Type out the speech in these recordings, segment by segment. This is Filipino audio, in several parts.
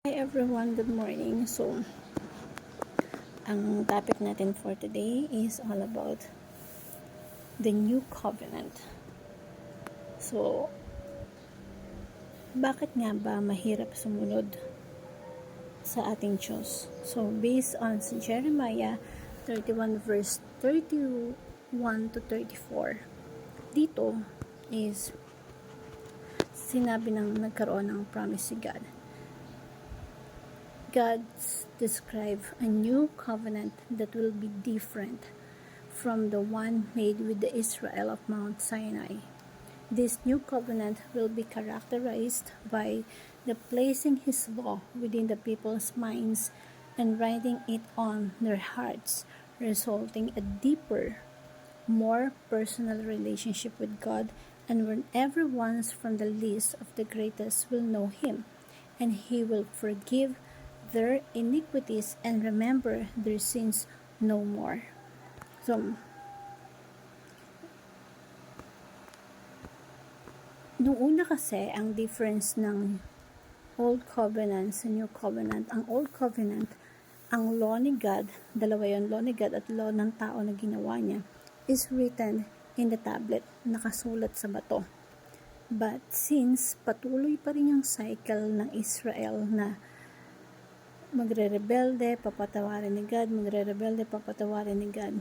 Hi everyone, good morning. So, ang topic natin for today is all about the new covenant. So, bakit nga ba mahirap sumunod sa ating Diyos? So, based on sa Jeremiah 31 verse 31 to 34, dito is sinabi ng nagkaroon ng promise si God. God describes a new covenant that will be different from the one made with the Israel of Mount Sinai. This new covenant will be characterized by the placing His law within the people's minds and writing it on their hearts, resulting a deeper, more personal relationship with God, and when everyone from the least of the greatest will know Him, and He will forgive their iniquities and remember their sins no more. So, nung una kasi, ang difference ng Old Covenant sa New Covenant, ang Old Covenant, ang law ni God, dalawa yun, law ni God at law ng tao na ginawa niya, is written in the tablet, nakasulat sa bato. But since patuloy pa rin yung cycle ng Israel na magre-rebelde, papatawarin ni God, magre-rebelde, papatawarin ni God.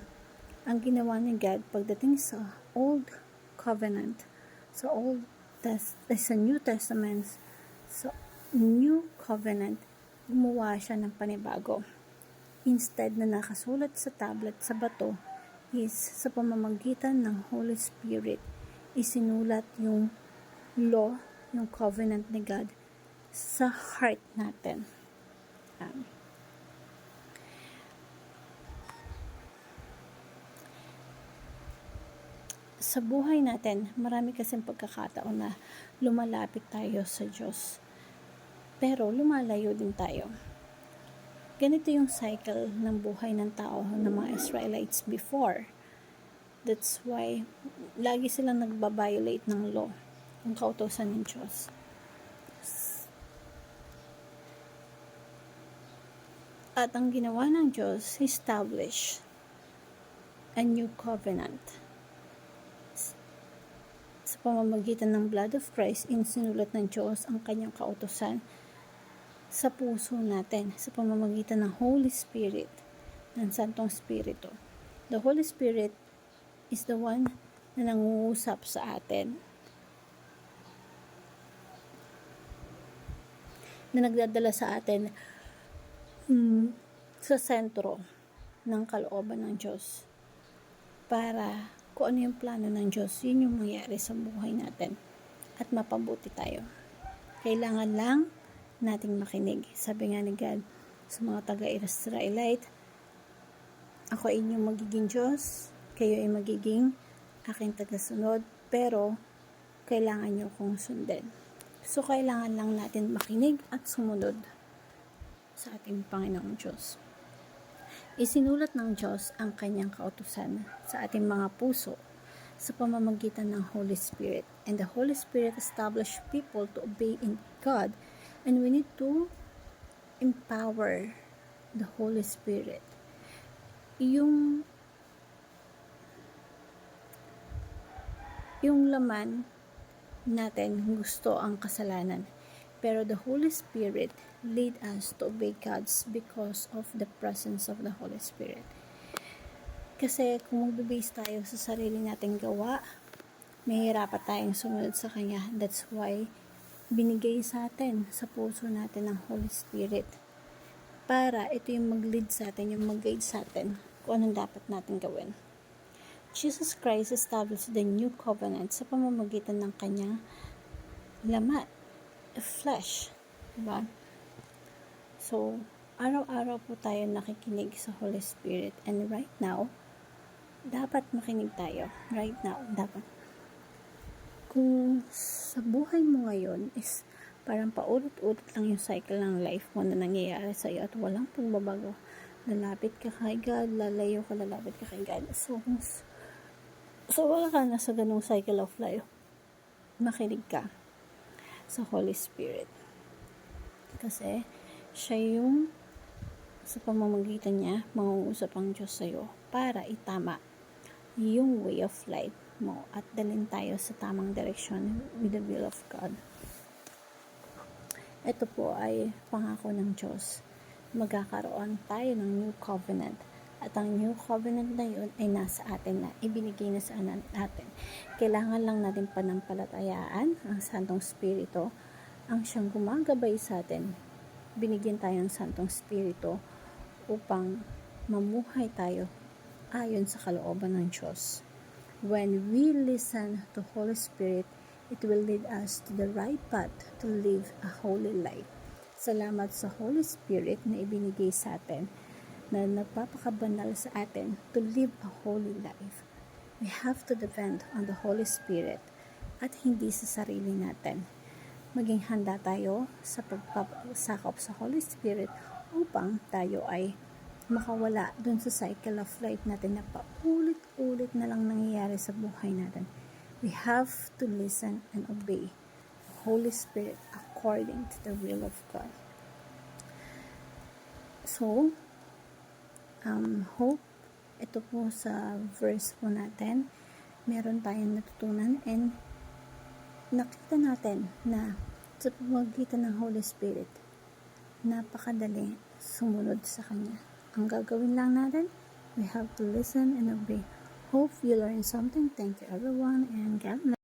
Ang ginawa ni God pagdating sa Old Covenant, sa New Testament, sa New Covenant, gumawa siya ng panibago. Instead na nakasulat sa tablet sa bato, is sa pamamagitan ng Holy Spirit, isinulat yung law, yung covenant ni God sa heart natin. Sa buhay natin, marami kasing pagkakataon na lumalapit tayo sa Diyos. Pero lumalayo din tayo. Ganito yung cycle ng buhay ng tao ng mga Israelites before. That's why lagi silang nagbabiolate ng law, ng kautusan ng Diyos. At ang ginawa ng Diyos, establish a new covenant. Sa pamamagitan ng blood of Christ, insinulat ng Diyos ang kanyang kautusan sa puso natin sa pamamagitan ng Holy Spirit, ng Santong Espiritu. The Holy Spirit is the one na nangungusap sa atin, na nagdadala sa atin sa sentro ng kalooban ng Diyos para kung ano yung plano ng Diyos, yun yung mangyari sa buhay natin at mapabuti tayo. Kailangan lang nating makinig. Sabi nga ni God sa mga taga-Israelite, ako ay inyong magiging Diyos, kayo ay magiging aking tagasunod, pero kailangan nyo kong sundin. So, kailangan lang natin makinig at sumunod sa ating Panginoong Diyos. Isinulat ng Diyos ang kanyang kautusan sa ating mga puso sa pamamagitan ng Holy Spirit. And the Holy Spirit established people to obey in God, and we need to empower the Holy Spirit. Yung laman natin gusto ang kasalanan. Pero the Holy Spirit lead us to obey God's because of the presence of the Holy Spirit. Kasi kung mag-base tayo sa sarili nating gawa, mahihirapan tayong sumunod sa Kanya. That's why binigay sa atin, sa puso natin ng Holy Spirit. Para ito yung mag-lead sa atin, yung mag-guide sa atin kung anong dapat natin gawin. Jesus Christ established the new covenant sa pamamagitan ng Kanyang laman, flesh, diba? So, araw-araw po tayo nakikinig sa Holy Spirit, and right now, dapat makinig tayo. Right now, dapat. Kung sa buhay mo ngayon is parang paulit-ulit lang yung cycle ng life mo na nangyayari sa iyo at walang pagbabago, lalapit ka kay God, lalayo ka, lalapit ka kay God. So wala ka na sa ganung cycle of life, makinig ka sa Holy Spirit. Kasi Siya yung sa pamamagitan niya, mangungusap ang Diyos sa'yo para itama yung way of life mo at dalhin tayo sa tamang direksyon with the will of God. Ito po ay pangako ng Diyos. Magkakaroon tayo ng new covenant. At ang new covenant na yun ay nasa atin na, ibinigay na sa natin. Kailangan lang natin panampalatayaan ang Santong Spirito, ang siyang gumagabay sa atin. Binigyan tayo ng Santong Spirito upang mamuhay tayo ayon sa kalooban ng Diyos. When we listen to Holy Spirit, it will lead us to the right path to live a holy life. Salamat sa Holy Spirit na ibinigay sa atin, na nagpapakabanal sa atin to live a holy life. We have to depend on the Holy Spirit at hindi sa sarili natin. Maging handa tayo sa pagpapasakop sa Holy Spirit upang tayo ay makawala dun sa cycle of life natin na paulit-ulit na lang nangyayari sa buhay natin. We have to listen and obey the Holy Spirit according to the will of God. So, hope ito po sa verse po natin, meron tayong natutunan and nakita natin na sa pamamagitan ng Holy Spirit, napakadali sumunod sa Kanya. Ang gagawin lang natin, we have to listen and obey. Hope you learned something. Thank you everyone and God bless.